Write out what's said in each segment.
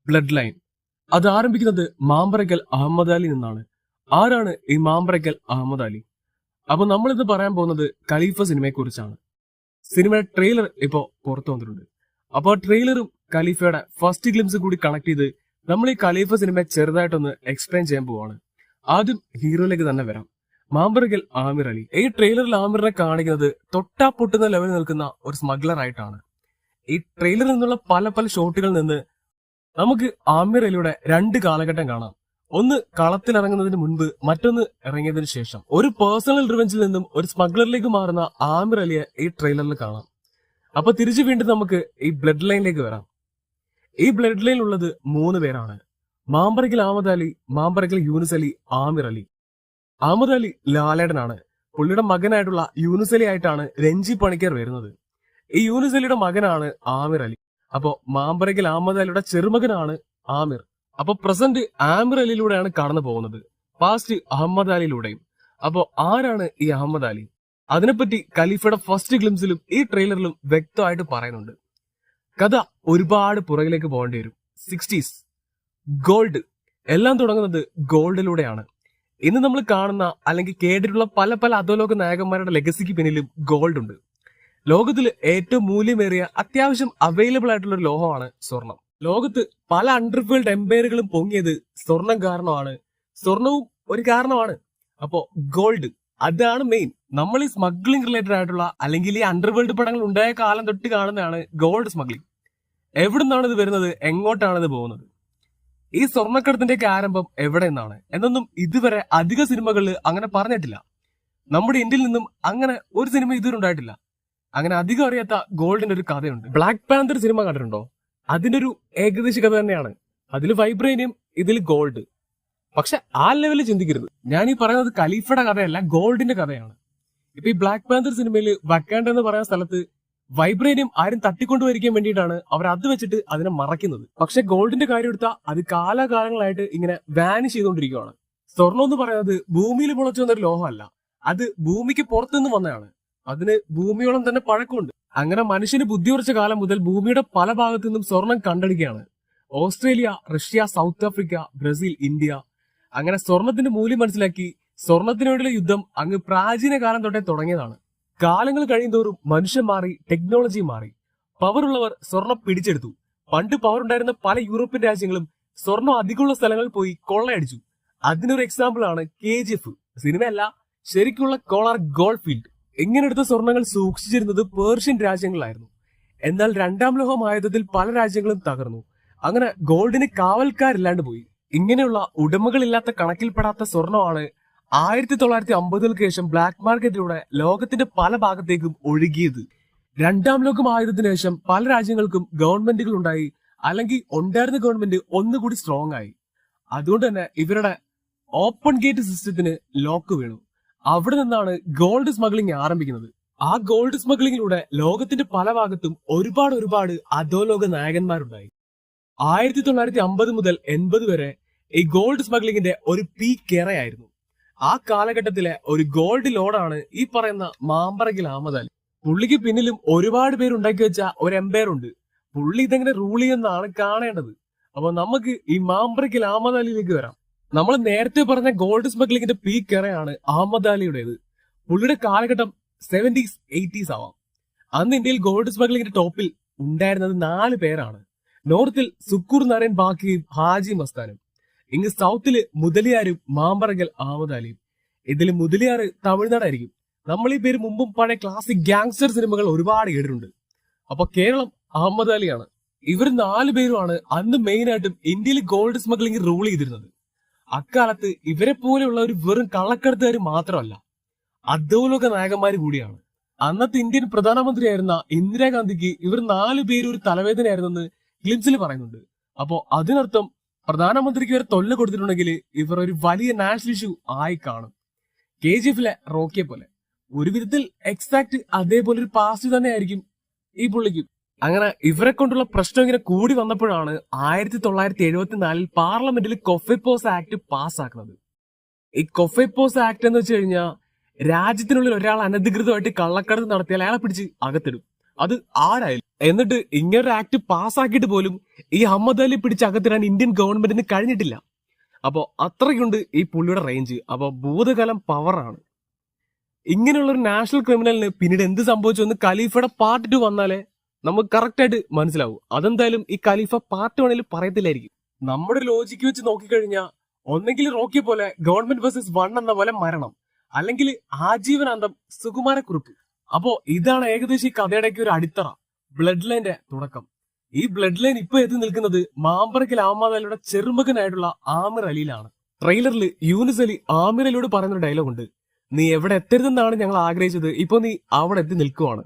Blood line. അത് ആരംഭിക്കുന്നത് മാമ്പറക്കൽ അഹമ്മദ് അലി നിന്നാണ്. ആരാണ് ഈ മാമ്പറക്കൽ അഹമ്മദ് അലി? അപ്പൊ നമ്മളിന്ന് പറയാൻ പോകുന്നത് ഖലീഫ സിനിമയെ കുറിച്ചാണ്. സിനിമയുടെ ട്രെയിലർ ഇപ്പോ പുറത്തു വന്നിട്ടുണ്ട്. അപ്പോൾ ട്രെയിലറും ഖലീഫയുടെ ഫസ്റ്റ് ഗ്ലിംസ് കൂടി കണക്ട് ചെയ്ത് നമ്മൾ ഈ ഖലീഫ സിനിമയെ ചെറുതായിട്ടൊന്ന് എക്സ്പ്ലെയിൻ ചെയ്യാൻ പോവാണ്. ആദ്യം ഹീറോയിലേക്ക് തന്നെ വരാം. മാമ്പറക്കൽ ആമിർ അലി. ഈ ട്രെയിലറിൽ ആമിറിനെ കാണിക്കുന്നത് തൊട്ടാ പൊട്ടുന്ന ലെവലിൽ നിൽക്കുന്ന ഒരു സ്മഗ്ലർ ആയിട്ടാണ്. ഈ ട്രെയിലറിൽ നിന്നുള്ള പല പല ഷോട്ടുകളിൽ നിന്ന് നമുക്ക് ആമിർ അലിയുടെ രണ്ട് കാലഘട്ടം കാണാം. ഒന്ന് കളത്തിലിറങ്ങുന്നതിന് മുൻപ്, മറ്റൊന്ന് ഇറങ്ങിയതിനു ശേഷം. ഒരു പേഴ്സണൽ റിവെഞ്ചിൽ നിന്നും ഒരു സ്മഗ്ലറിലേക്ക് മാറുന്ന ആമിർ അലിയെ ഈ ട്രെയിലറിൽ കാണാം. അപ്പൊ തിരിച്ചു വീണ്ടും നമുക്ക് ഈ ബ്ലഡ് ലൈനിലേക്ക് വരാം. ഈ ബ്ലഡ് ലൈനിൽ ഉള്ളത് 3 പേരാണ്: മാമ്പറക്കൽ അഹമ്മദ് അലി, മാമ്പറക്കൽ യൂനുസ് അലി, ആമിർ അലി. അഹമ്മദ് അലി ലാലേടനാണ്. പുള്ളിയുടെ മകനായിട്ടുള്ള യൂനുസ് അലി ആയിട്ടാണ് രഞ്ജി പണിക്കർ വരുന്നത്. ഈ യൂനുസ് അലിയുടെ മകനാണ് ആമിർ അലി. അപ്പോ മാമ്പറക്കൽ അഹമ്മദ് അലിയുടെ ചെറുമകനാണ് ആമിർ. അപ്പൊ പ്രസന്റ് ആമിർ അലിയിലൂടെയാണ് കടന്നു പോകുന്നത്, പാസ്റ്റ് അഹമ്മദ് അലിയിലൂടെയും. അപ്പോ ആരാണ് ഈ അഹമ്മദ് അലി? അതിനെപ്പറ്റി ഖലീഫയുടെ ഫസ്റ്റ് ഗ്ലിംസിലും ഈ ട്രെയിലറിലും വ്യക്തമായിട്ട് പറയുന്നുണ്ട്. കഥ ഒരുപാട് പുറകിലേക്ക് പോകേണ്ടി വരും. 60s, ഗോൾഡ്, എല്ലാം തുടങ്ങുന്നത് ഗോൾഡിലൂടെയാണ്. ഇന്ന് നമ്മൾ കാണുന്ന അല്ലെങ്കിൽ കേട്ടിട്ടുള്ള പല പല അധോലോക നായകന്മാരുടെ ലെഗസിക്ക് പിന്നിലും ഗോൾഡ് ഉണ്ട്. ലോകത്തിൽ ഏറ്റവും മൂല്യമേറിയ, അത്യാവശ്യം അവൈലബിൾ ആയിട്ടുള്ള ഒരു ലോഹമാണ് സ്വർണം. ലോകത്ത് പല അണ്ടർവേൾഡ് എംപയറുകളും പൊങ്ങിയത് സ്വർണം കാരണമാണ്. സ്വർണവും ഒരു കാരണമാണ്. അപ്പോ ഗോൾഡ്, അതാണ് മെയിൻ. നമ്മൾ ഈ സ്മഗ്ലിംഗ് റിലേറ്റഡ് ആയിട്ടുള്ള അല്ലെങ്കിൽ ഈ അണ്ടർവേൾഡ് പടങ്ങൾ ഉണ്ടായ കാലം തൊട്ട് കാണുന്നതാണ് ഗോൾഡ് സ്മഗ്ലിംഗ്. എവിടെ നിന്നാണ് ഇത് വരുന്നത്, എങ്ങോട്ടാണ് ഇത് പോകുന്നത്? ഈ സ്വർണ്ണക്കടത്തിന്റെയൊക്കെ ആരംഭം എവിടെ നിന്നാണ് എന്നൊന്നും ഇതുവരെ അധിക സിനിമകളിൽ അങ്ങനെ പറഞ്ഞിട്ടില്ല. നമ്മുടെ ഇന്ത്യയിൽ നിന്നും അങ്ങനെ ഒരു സിനിമ ഇതുവരെ ഉണ്ടായിട്ടില്ല. അങ്ങനെ അധികം അറിയാത്ത ഗോൾഡിന്റെ ഒരു കഥയുണ്ട്. ബ്ലാക്ക് പാന്തർ സിനിമ കണ്ടിട്ടുണ്ടോ? അതിന്റെ ഒരു ഏകദേശ കഥ തന്നെയാണ്. അതിൽ വൈബ്രേനിയം, ഇതിൽ ഗോൾഡ്. പക്ഷെ ആ ലെവലിൽ ചിന്തിക്കരുത്. ഞാൻ ഈ പറയുന്നത് ഖലീഫയുടെ കഥയല്ല, ഗോൾഡിന്റെ കഥയാണ്. ഇപ്പൊ ഈ ബ്ലാക്ക് പാന്തർ സിനിമയിൽ വക്കാൻഡ് എന്ന് പറയുന്ന സ്ഥലത്ത് വൈബ്രേനിയം ആരും തട്ടിക്കൊണ്ടുവരിക്കാൻ വേണ്ടിയിട്ടാണ് അവർ അത് വെച്ചിട്ട് അതിനെ മറയ്ക്കുന്നത്. പക്ഷെ ഗോൾഡിന്റെ കാര്യം എടുത്താൽ അത് കാലാകാലങ്ങളായിട്ട് ഇങ്ങനെ വാനിഷ് ചെയ്തുകൊണ്ടിരിക്കുകയാണ്. സ്വർണം എന്ന് പറയുന്നത് ഭൂമിയിൽ മുളച്ചു വന്നൊരു ലോഹമല്ല, അത് ഭൂമിക്ക് പുറത്തുനിന്ന് വന്നതാണ്. അതിന് ഭൂമിയോളം തന്നെ പഴക്കമുണ്ട്. അങ്ങനെ മനുഷ്യന് ബുദ്ധി ഉറച്ച കാലം മുതൽ ഭൂമിയുടെ പല ഭാഗത്തു നിന്നും സ്വർണം കണ്ടെടുക്കുകയാണ്. Australia, Russia, South Africa, Brazil, India. അങ്ങനെ സ്വർണത്തിന്റെ മൂല്യം മനസ്സിലാക്കി സ്വർണത്തിനു വേണ്ടിയുള്ള യുദ്ധം അങ്ങ് പ്രാചീന കാലം തൊട്ടേ തുടങ്ങിയതാണ്. കാലങ്ങൾ കഴിയുന്തോറും മനുഷ്യൻ മാറി, ടെക്നോളജി മാറി. പവറുള്ളവർ സ്വർണം പിടിച്ചെടുത്തു. പണ്ട് പവർ ഉണ്ടായിരുന്ന പല യൂറോപ്യൻ രാജ്യങ്ങളും സ്വർണം അധികമുള്ള സ്ഥലങ്ങളിൽ പോയി കൊള്ളയടിച്ചു. അതിനൊരു എക്സാമ്പിൾ ആണ് KGF. സിനിമയല്ല, ശരിക്കുള്ള കോളാർ ഗോൾഡ് ഫീൽഡ്. ഇങ്ങനെടുത്ത സ്വർണങ്ങൾ സൂക്ഷിച്ചിരുന്നത് പേർഷ്യൻ രാജ്യങ്ങളായിരുന്നു. എന്നാൽ രണ്ടാം ലോകമായുധത്തിൽ പല രാജ്യങ്ങളും തകർന്നു. അങ്ങനെ ഗോൾഡിന് കാവൽക്കാരില്ലാണ്ട് പോയി. ഇങ്ങനെയുള്ള ഉടമകളില്ലാത്ത, കണക്കിൽപ്പെടാത്ത സ്വർണമാണ് 1950-കൾക്ക് ശേഷം ബ്ലാക്ക് മാർക്കറ്റിലൂടെ ലോകത്തിന്റെ പല ഭാഗത്തേക്കും ഒഴുകിയത്. രണ്ടാം ലോകമായുധത്തിന് ശേഷം പല രാജ്യങ്ങൾക്കും ഗവൺമെന്റുകൾ ഉണ്ടായി, അല്ലെങ്കിൽ ഉണ്ടായിരുന്ന ഗവൺമെന്റ് ഒന്നുകൂടി സ്ട്രോങ് ആയി. അതുകൊണ്ട് തന്നെ ഇവരുടെ ഓപ്പൺ ഗേറ്റ് സിസ്റ്റത്തിന് ലോക്ക് വീണു. അവിടെ നിന്നാണ് ഗോൾഡ് സ്മഗ്ലിംഗ് ആരംഭിക്കുന്നത്. ആ ഗോൾഡ് സ്മഗ്ലിംഗിലൂടെ ലോകത്തിന്റെ പല ഭാഗത്തും ഒരുപാട് അധോലോക നായകന്മാരുണ്ടായി. 1950 മുതൽ 80 വരെ ഈ ഗോൾഡ് സ്മഗ്ലിംഗിന്റെ ഒരു പീക്ക് എറയായിരുന്നു. ആ കാലഘട്ടത്തിലെ ഒരു ഗോൾഡ് ലോഡാണ് ഈ പറയുന്ന മാമ്പറക്കൽ അഹമ്മദ് അലി. പുള്ളിക്ക് പിന്നിലും ഒരുപാട് പേരുണ്ടാക്കി വെച്ച ഒരു എംപയർ ഉണ്ട്. പുള്ളി ഇതെങ്ങനെ റൂൾ ചെയ്യുന്നതാണ് കാണേണ്ടത്. അപ്പൊ നമുക്ക് ഈ മാമ്പറക്കൽ അഹമ്മദ് അലിയിലേക്ക് വരാം. നമ്മൾ നേരത്തെ പറഞ്ഞ ഗോൾഡ് സ്മഗ്ലിംഗിന്റെ പീക്ക് എറയാണ് അഹമ്മദ് അലിയുടേത്. പുള്ളിയുടെ കാലഘട്ടം 70s, 80s ആവാം. അന്ന് ഇന്ത്യയിൽ ഗോൾഡ് സ്മഗ്ലിംഗിന്റെ ടോപ്പിൽ ഉണ്ടായിരുന്നത് 4 പേരാണ്. നോർത്തിൽ സുക്കൂർ നാരായൺ ബാക്കിയും ഹാജി മസ്താനും. ഇങ്ങ് സൗത്തില് മുതലിയാരും മാമ്പറക്കൽ അഹമ്മദ് അലിയും. ഇതിൽ മുതലിയാർ തമിഴ്നാടായിരിക്കും. നമ്മൾ ഈ പേര് മുമ്പും പഴയ ക്ലാസിക് ഗാങ്സ്റ്റർ സിനിമകൾ ഒരുപാട് കേട്ടിട്ടുണ്ട്. അപ്പൊ കേരളം അഹമ്മദ് അലിയാണ്. ഇവർ 4 പേരുമാണ് അന്ന് മെയിനായിട്ടും ഇന്ത്യയിൽ ഗോൾഡ് സ്മഗ്ലിംഗ് റൂൾ ചെയ്തിരുന്നത്. അക്കാലത്ത് ഇവരെ പോലെയുള്ള ഒരു വെറും കള്ളക്കടത്തുകാർ മാത്രമല്ല, അധോലോക നായകന്മാർ കൂടിയാണ്. അന്നത്തെ ഇന്ത്യൻ പ്രധാനമന്ത്രിയായിരുന്ന ഇന്ദിരാഗാന്ധിക്ക് ഇവർ 4 പേര് ഒരു തലവേദനയായിരുന്നെന്ന് ഗ്ലിംസിൽ പറയുന്നുണ്ട്. അപ്പോ അതിനർത്ഥം പ്രധാനമന്ത്രിക്ക് വരെ തൊല്ല കൊടുത്തിട്ടുണ്ടെങ്കിൽ ഇവർ ഒരു വലിയ നാഷണൽ ഇഷ്യൂ ആയി കാണും. KGFലെ റോക്കിയെ പോലെ ഒരു വിധത്തിൽ എക്സാക്ട് അതേപോലെ ഒരു പാസ്റ്റ് തന്നെ ആയിരിക്കും ഈ പുള്ളിക്കും. അങ്ങനെ ഇവരെ കൊണ്ടുള്ള പ്രശ്നം ഇങ്ങനെ കൂടി വന്നപ്പോഴാണ് 1974 പാർലമെന്റിൽ കൊഫെപ്പോസ് ആക്ട് പാസ്സാക്കുന്നത്. ഈ കൊഫെപ്പോസ് ആക്ട് എന്ന് വെച്ച് കഴിഞ്ഞാൽ രാജ്യത്തിനുള്ളിൽ ഒരാൾ അനധികൃതമായിട്ട് കള്ളക്കടത്ത് നടത്തിയാൽ അയാളെ പിടിച്ച് അകത്തിടും. അത് ആരായാലും. എന്നിട്ട് ഇങ്ങനൊരു ആക്ട് പാസ്സാക്കിയിട്ട് പോലും ഈ അഹമ്മദ് അലി പിടിച്ചകത്തിടാൻ ഇന്ത്യൻ ഗവൺമെന്റിന് കഴിഞ്ഞിട്ടില്ല. അപ്പോ അത്രയ്ക്കുണ്ട് ഈ പുള്ളിയുടെ റേഞ്ച്. അപ്പൊ ഭൂതകാലം പവറാണ്. ഇങ്ങനെയുള്ള ഒരു നാഷണൽ ക്രിമിനലിന് പിന്നീട് എന്ത് സംഭവിച്ചു എന്ന് ഖലീഫയുടെ പാർട്ട് 2 വന്നാലേ നമുക്ക് കറക്റ്റ് ആയിട്ട് മനസ്സിലാവും. അതെന്തായാലും ഈ ഖലീഫ പാർട്ട് 1 പറയത്തില്ലായിരിക്കും. നമ്മുടെ ലോജിക്ക് വെച്ച് നോക്കിക്കഴിഞ്ഞാൽ ഒന്നെങ്കിൽ റോക്കി പോലെ ഗവൺമെന്റ് വേഴ്സസ് 1 എന്ന പോലെ മരണം, അല്ലെങ്കിൽ ആജീവനാന്തം സുകുമാരക്കുറിപ്പ്. അപ്പോ ഇതാണ് ഏകദേശം ഈ കഥയുടെയൊക്കെ ഒരു അടിത്തറ, ബ്ലഡ് ലൈന്റെ തുടക്കം. ഈ ബ്ലഡ് ലൈൻ ഇപ്പൊ എത്തി നിൽക്കുന്നത് മാമ്പറക്കൽ അഹമ്മദ് അലിയുടെ ചെറുമകനായിട്ടുള്ള ആമിർ അലിയിലാണ്. ട്രെയിലറിൽ യൂനിസ് അലി ആമിർ അലിയോട് പറയുന്ന ഡയലോഗ് ഉണ്ട്, നീ എവിടെ എത്തരുതെന്നാണ് ഞങ്ങൾ ആഗ്രഹിച്ചത്, ഇപ്പൊ നീ അവിടെ എത്തി നിൽക്കുവാണ്.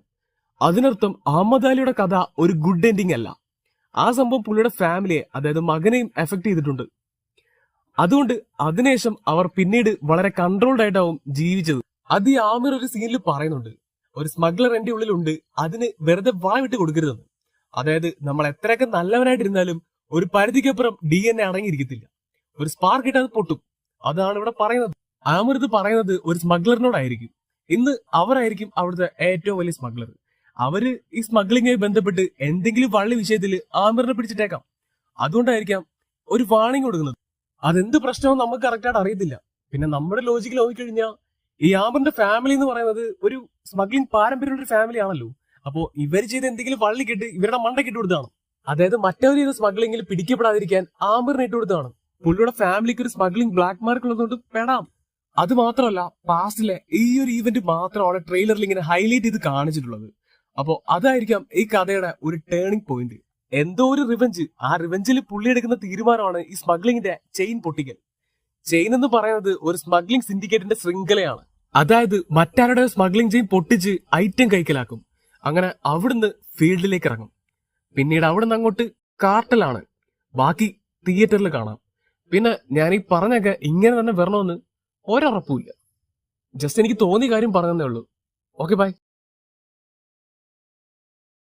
അതിനർത്ഥം അഹമ്മദ് അലിയുടെ കഥ ഒരു ഗുഡ് എൻഡിങ് അല്ല. ആ സംഭവം പുള്ളിയുടെ ഫാമിലിയെ, അതായത് മകനെയും എഫക്ട് ചെയ്തിട്ടുണ്ട്. അതുകൊണ്ട് അതിനുശേഷം അവർ പിന്നീട് വളരെ കൺട്രോൾഡ് ആയിട്ടാവും ജീവിച്ചത്. അത് ഈ ആമിർ ഒരു സീനിൽ പറയുന്നുണ്ട്, ഒരു സ്മഗ്ലർ എന്റെ ഉള്ളിലുണ്ട്, അതിന് വെറുതെ വിട്ട് കൊടുക്കരുതെന്ന്. അതായത് നമ്മൾ എത്രയൊക്കെ നല്ലവനായിട്ടിരുന്നാലും ഒരു പരിധിക്കപ്പുറം DNA അടങ്ങിയിരിക്കത്തില്ല. ഒരു സ്പാർക്ക് ഇട്ട് അത് പൊട്ടും. അതാണ് ഇവിടെ പറയുന്നത്. ആമിർ ഇത് പറയുന്നത് ഒരു സ്മഗ്ലറിനോടായിരിക്കും. ഇന്ന് അവരായിരിക്കും അവിടുത്തെ ഏറ്റവും വലിയ സ്മഗ്ലർ. അവര് ഈ സ്മഗ്ലിങ്ങുമായി ബന്ധപ്പെട്ട് എന്തെങ്കിലും വള്ളി വിഷയത്തിൽ ആമിറിനെ പിടിച്ചിട്ടേക്കാം. അതുകൊണ്ടായിരിക്കാം ഒരു വാണിംഗ് കൊടുക്കുന്നത്. അതെന്ത് പ്രശ്നവും നമുക്ക് കറക്റ്റായിട്ട് അറിയത്തില്ല. പിന്നെ നമ്മുടെ ലോജിക്കിൽ നോക്കിക്കഴിഞ്ഞാൽ ഈ ആമിറിന്റെ ഫാമിലി എന്ന് പറയുന്നത് ഒരു സ്മഗ്ലിംഗ് പാരമ്പര്യമുള്ള ഒരു ഫാമിലി ആണല്ലോ. അപ്പോ ഇവർ ചെയ്ത് എന്തെങ്കിലും വള്ളി കെട്ട് ഇവരുടെ മണ്ടയ്ക്ക് ഇട്ട് കൊടുത്താണ്. അതായത് മറ്റവർ ചെയ്ത സ്മഗ്ലിംഗിൽ പിടിക്കപ്പെടാതിരിക്കാൻ ആമിറിനെ ഇട്ട് കൊടുത്താണ്. പുള്ളിയുടെ ഫാമിലിക്ക് ഒരു സ്മഗ്ലിംഗ് ബ്ലാക്ക് മാർക്ക് ഉള്ളതുകൊണ്ട് പെടാം. അത് മാത്രമല്ല, പാസ്റ്റിലെ ഈ ഒരു ഈവന്റ് മാത്രമാണ് ട്രെയിലറിൽ ഇങ്ങനെ ഹൈലൈറ്റ് ചെയ്ത് കാണിച്ചിട്ടുള്ളത്. അപ്പോ അതായിരിക്കാം ഈ കഥയുടെ ഒരു ടേണിംഗ് പോയിന്റ്. എന്തോ ഒരു റിവെഞ്ച്, ആ റിവെഞ്ചിൽ പുള്ളി എടുക്കുന്ന തീരുമാനമാണ് ഈ സ്മഗ്ലിംഗിന്റെ ചെയിൻ പൊട്ടിക്കൽ. ചെയിൻ എന്ന് പറയുന്നത് ഒരു സ്മഗ്ലിംഗ് സിൻഡിക്കേറ്റിന്റെ ശൃംഖലയാണ്. അതായത് മറ്റാരുടെ സ്മഗ്ലിംഗ് ചെയിൻ പൊട്ടിച്ച് ഐറ്റം കൈക്കലാക്കും. അങ്ങനെ അവിടുന്ന് ഫീൽഡിലേക്ക് ഇറങ്ങും. പിന്നീട് അവിടുന്ന് അങ്ങോട്ട് കാർട്ടലാണ്. ബാക്കി തിയേറ്ററിൽ കാണാം. പിന്നെ ഞാൻ ഈ പറഞ്ഞൊക്കെ ഇങ്ങനെ തന്നെ വരണമെന്ന് ഒരറപ്പുമില്ല. ജസ്റ്റ് എനിക്ക് തോന്നിയ കാര്യം പറഞ്ഞതേ ഉള്ളൂ. Okay, by.